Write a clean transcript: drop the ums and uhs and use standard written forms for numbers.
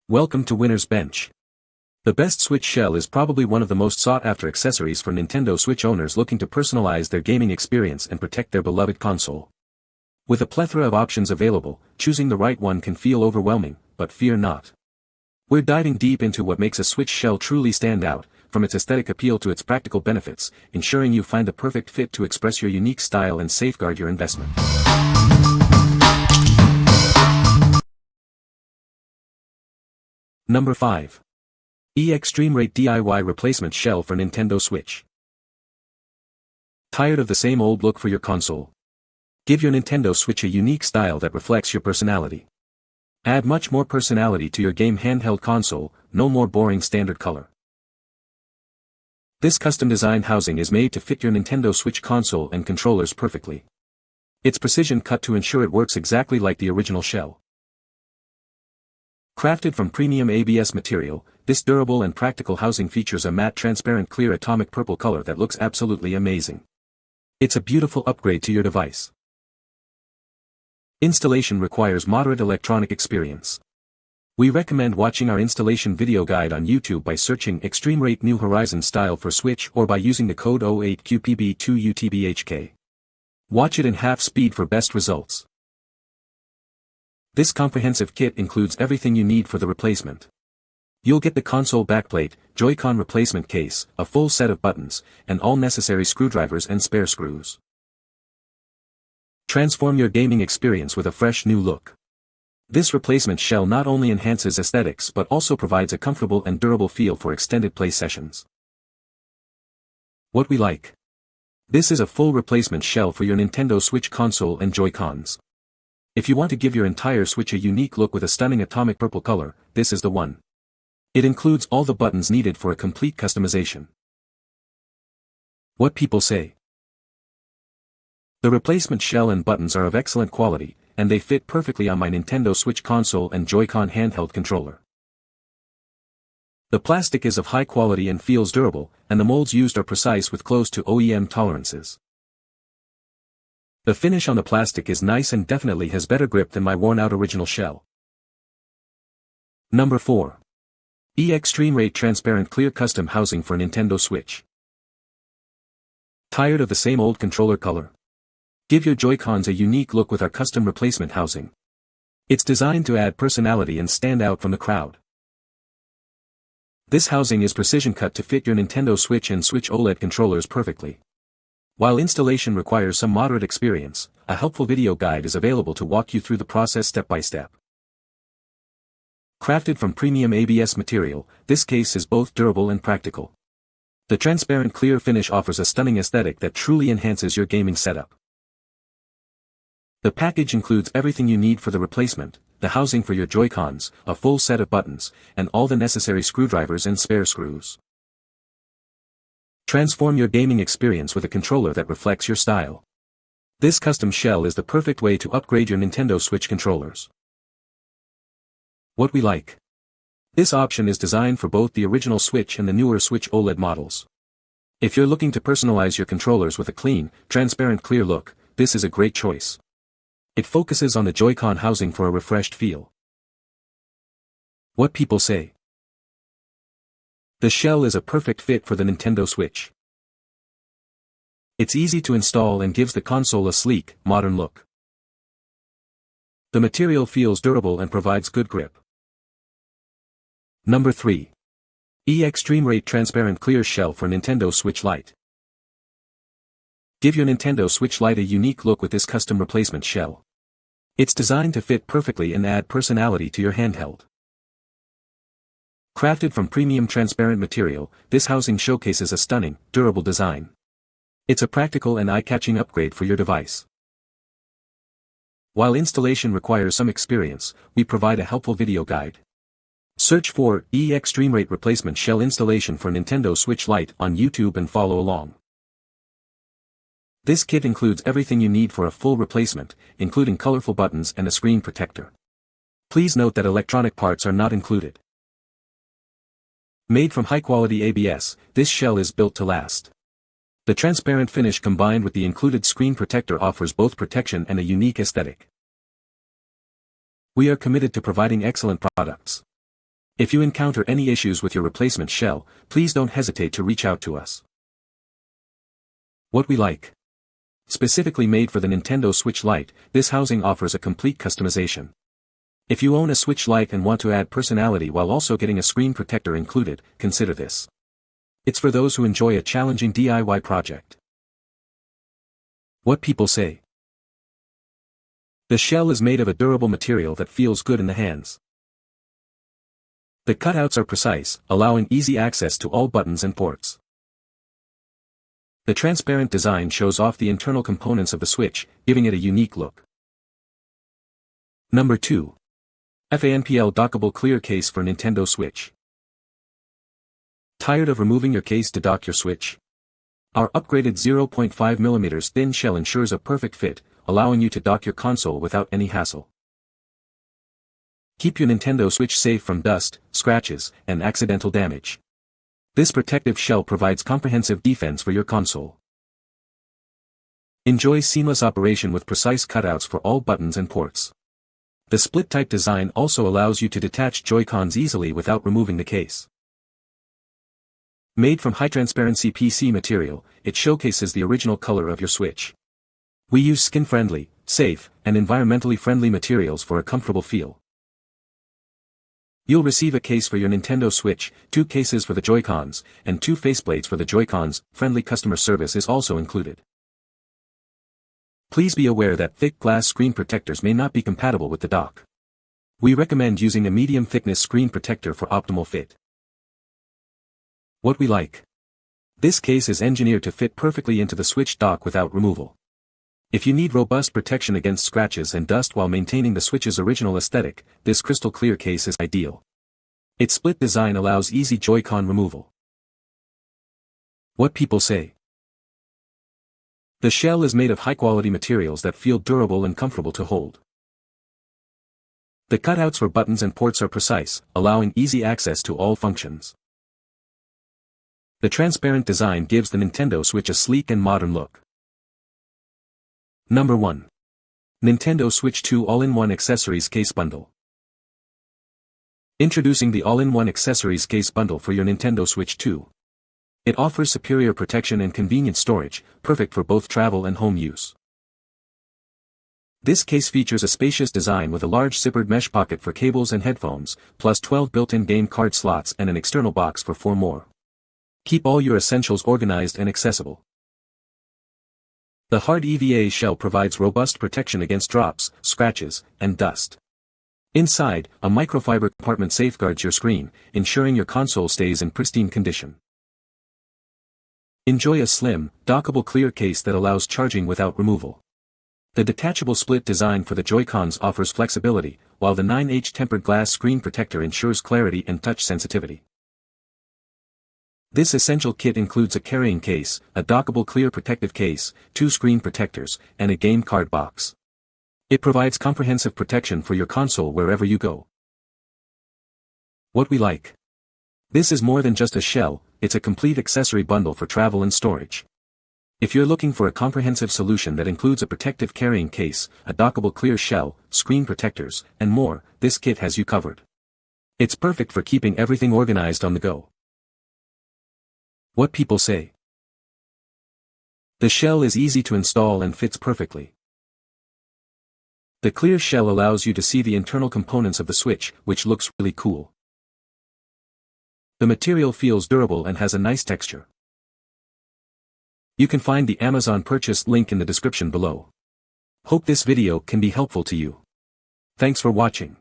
Welcome to Winner's Bench. The best Switch shell is probably one of the most sought-after accessories for Nintendo Switch owners looking to personalize their gaming experience and protect their beloved console. With a plethora of options available, choosing the right one can feel overwhelming, but fear not. We're diving deep into what makes a Switch shell truly stand out, from its aesthetic appeal to its practical benefits, ensuring you find the perfect fit to express your unique style and safeguard your investment. Number 5. eXtremeRate DIY Replacement Shell for Nintendo Switch. Tired of the same old look for your console? Give your Nintendo Switch a unique style that reflects your personality. Add much more personality to your game handheld console, no more boring standard color. This custom-designed housing is made to fit your Nintendo Switch console and controllers perfectly. It's precision cut to ensure it works exactly like the original shell. Crafted from premium ABS material, this durable and practical housing features a matte transparent clear atomic purple color that looks absolutely amazing. It's a beautiful upgrade to your device. Installation requires moderate electronic experience. We recommend watching our installation video guide on YouTube by searching eXtremeRate New Horizons style for Switch or by using the code 08QPB2UTBHK. Watch it in half speed for best results. This comprehensive kit includes everything you need for the replacement. You'll get the console backplate, Joy-Con replacement case, a full set of buttons, and all necessary screwdrivers and spare screws. Transform your gaming experience with a fresh new look. This replacement shell not only enhances aesthetics but also provides a comfortable and durable feel for extended play sessions. What we like. This is a full replacement shell for your Nintendo Switch console and Joy-Cons. If you want to give your entire Switch a unique look with a stunning atomic purple color, this is the one. It includes all the buttons needed for a complete customization. What people say. The replacement shell and buttons are of excellent quality, and they fit perfectly on my Nintendo Switch console and Joy-Con handheld controller. The plastic is of high quality and feels durable, and the molds used are precise with close to OEM tolerances. The finish on the plastic is nice and definitely has better grip than my worn-out original shell. Number 4. eXtremeRate Transparent Clear Custom Housing for Nintendo Switch. Tired of the same old controller color? Give your Joy-Cons a unique look with our custom replacement housing. It's designed to add personality and stand out from the crowd. This housing is precision cut to fit your Nintendo Switch and Switch OLED controllers perfectly. While installation requires some moderate experience, a helpful video guide is available to walk you through the process step by step. Crafted from premium ABS material, this case is both durable and practical. The transparent clear finish offers a stunning aesthetic that truly enhances your gaming setup. The package includes everything you need for the replacement, the housing for your Joy-Cons, a full set of buttons, and all the necessary screwdrivers and spare screws. Transform your gaming experience with a controller that reflects your style. This custom shell is the perfect way to upgrade your Nintendo Switch controllers. What we like. This option is designed for both the original Switch and the newer Switch OLED models. If you're looking to personalize your controllers with a clean, transparent clear look, this is a great choice. It focuses on the Joy-Con housing for a refreshed feel. What people say. The shell is a perfect fit for the Nintendo Switch. It's easy to install and gives the console a sleek, modern look. The material feels durable and provides good grip. Number 3. eXtremeRate Transparent Clear Shell for Nintendo Switch Lite. Give your Nintendo Switch Lite a unique look with this custom replacement shell. It's designed to fit perfectly and add personality to your handheld. Crafted from premium transparent material, this housing showcases a stunning, durable design. It's a practical and eye-catching upgrade for your device. While installation requires some experience, we provide a helpful video guide. Search for eXtremeRate Replacement Shell Installation for Nintendo Switch Lite on YouTube and follow along. This kit includes everything you need for a full replacement, including colorful buttons and a screen protector. Please note that electronic parts are not included. Made from high-quality ABS, this shell is built to last. The transparent finish combined with the included screen protector offers both protection and a unique aesthetic. We are committed to providing excellent products. If you encounter any issues with your replacement shell, please don't hesitate to reach out to us. What we like. Specifically made for the Nintendo Switch Lite, this housing offers a complete customization. If you own a Switch Lite and want to add personality while also getting a screen protector included, consider this. It's for those who enjoy a challenging DIY project. What people say. The shell is made of a durable material that feels good in the hands. The cutouts are precise, allowing easy access to all buttons and ports. The transparent design shows off the internal components of the Switch, giving it a unique look. Number 2. FANPL Dockable Clear Case for Nintendo Switch. Tired of removing your case to dock your Switch? Our upgraded 0.5mm thin shell ensures a perfect fit, allowing you to dock your console without any hassle. Keep your Nintendo Switch safe from dust, scratches, and accidental damage. This protective shell provides comprehensive defense for your console. Enjoy seamless operation with precise cutouts for all buttons and ports. The split-type design also allows you to detach Joy-Cons easily without removing the case. Made from high-transparency PC material, it showcases the original color of your Switch. We use skin-friendly, safe, and environmentally friendly materials for a comfortable feel. You'll receive a case for your Nintendo Switch, 2 cases for the Joy-Cons, and 2 faceplates for the Joy-Cons. Friendly customer service is also included. Please be aware that thick glass screen protectors may not be compatible with the dock. We recommend using a medium-thickness screen protector for optimal fit. What we like. This case is engineered to fit perfectly into the Switch dock without removal. If you need robust protection against scratches and dust while maintaining the Switch's original aesthetic, this crystal clear case is ideal. Its split design allows easy Joy-Con removal. What people say. The shell is made of high-quality materials that feel durable and comfortable to hold. The cutouts for buttons and ports are precise, allowing easy access to all functions. The transparent design gives the Nintendo Switch a sleek and modern look. Number 1. Nintendo Switch 2 All-in-One Accessories Case Bundle. Introducing the All-in-One Accessories Case Bundle for your Nintendo Switch 2. It offers superior protection and convenient storage, perfect for both travel and home use. This case features a spacious design with a large zippered mesh pocket for cables and headphones, plus 12 built-in game card slots and an external box for 4 more. Keep all your essentials organized and accessible. The hard EVA shell provides robust protection against drops, scratches, and dust. Inside, a microfiber compartment safeguards your screen, ensuring your console stays in pristine condition. Enjoy a slim, dockable clear case that allows charging without removal. The detachable split design for the Joy-Cons offers flexibility, while the 9H tempered glass screen protector ensures clarity and touch sensitivity. This essential kit includes a carrying case, a dockable clear protective case, 2 screen protectors, and a game card box. It provides comprehensive protection for your console wherever you go. What we like. This is more than just a shell, it's a complete accessory bundle for travel and storage. If you're looking for a comprehensive solution that includes a protective carrying case, a dockable clear shell, screen protectors, and more, this kit has you covered. It's perfect for keeping everything organized on the go. What people say. The shell is easy to install and fits perfectly. The clear shell allows you to see the internal components of the Switch, which looks really cool. The material feels durable and has a nice texture. You can find the Amazon purchase link in the description below. Hope this video can be helpful to you. Thanks for watching.